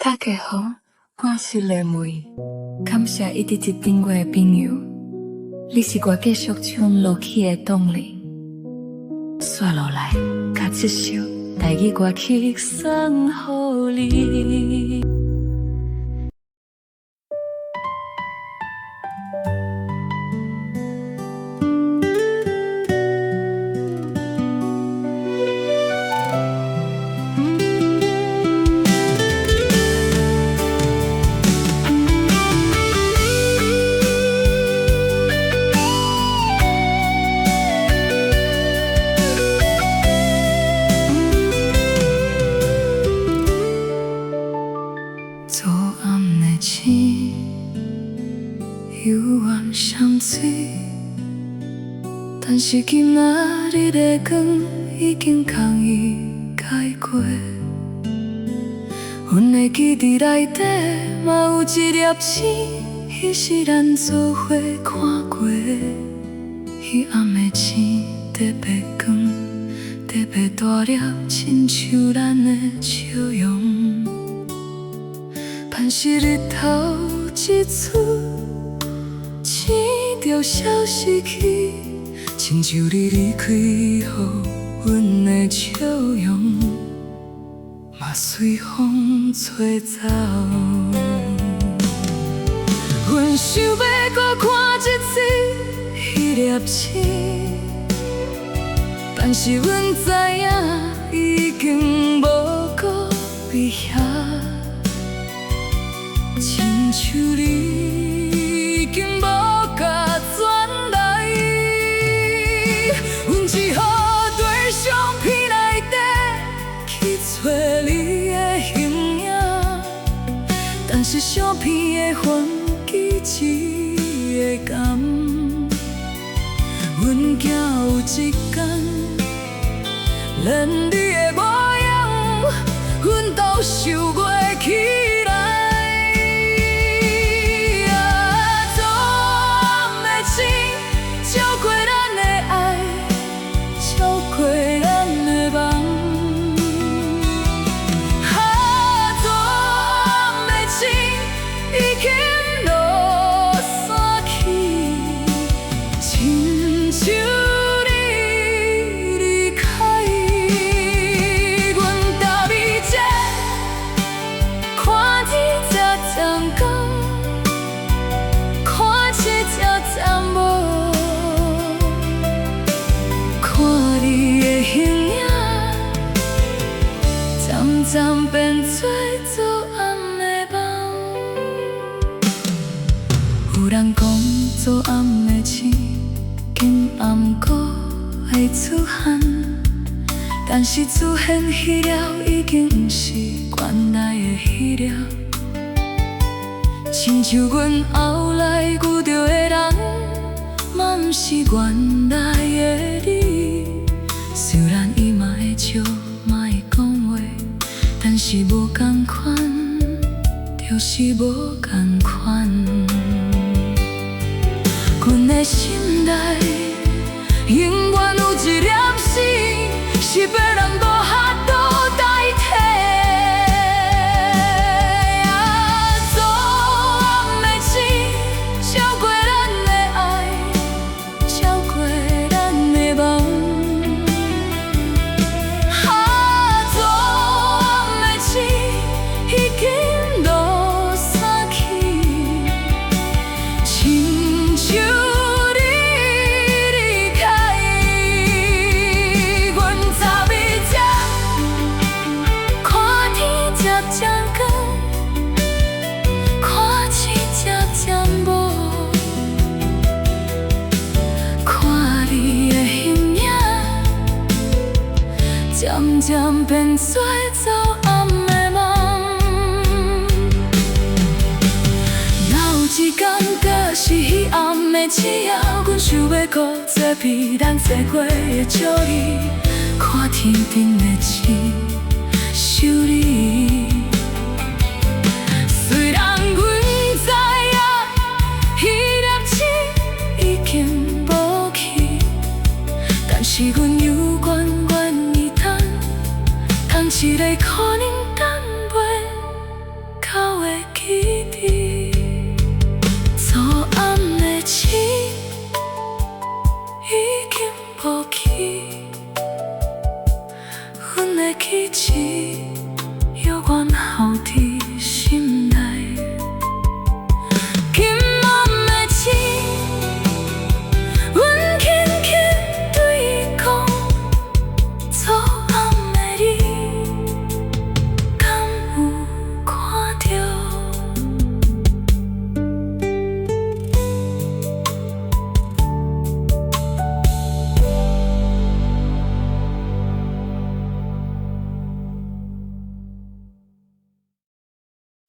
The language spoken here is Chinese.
大家好，我是雷梅，感谢一直接订我的朋友，你是我继续唱落去的动力。接落来，甲这首台语歌曲送予你。昨暗的星，幽暗相随，但是今仔日的光已经空伊解过。阮的记忆内底嘛有一粒星，迄是咱做伙看过。彼暗的星特别光，特别大粒，亲像咱的笑容。盼是日头一出，星就消失去，亲像你离开后，阮的笑容嘛随风吹走。阮想要搁看一次迄粒星，但是阮知影已经无搁伫遐。亲像你已经无甲转来，阮只好对相片内底去找你的形影，但是相片的痕迹只会甘。阮惊有一天，连你的模样，阮都想袂起来。渐变做昨暗的梦，有人讲昨暗的星，今暗搁会出现，但是出现迄了已经不是原来的迄了。亲像阮后来遇到的人，嘛不是原来的你。虽然伊嘛会笑，嘛会讲话。但是无同款，就是无同款。阮的心内永远有一粒星，是别人无法度代替。昨暗的星，照过咱的爱，照过咱的梦。渐渐变做昨暗的梦，若有一天假是彼暗的醒仔，阮想要搁做比咱坐过的足意，看天顶的星，想你。虽然阮知影彼粒星已经无去，但是阮犹原愿意等。一个可能等袂阮的气质，犹原好听。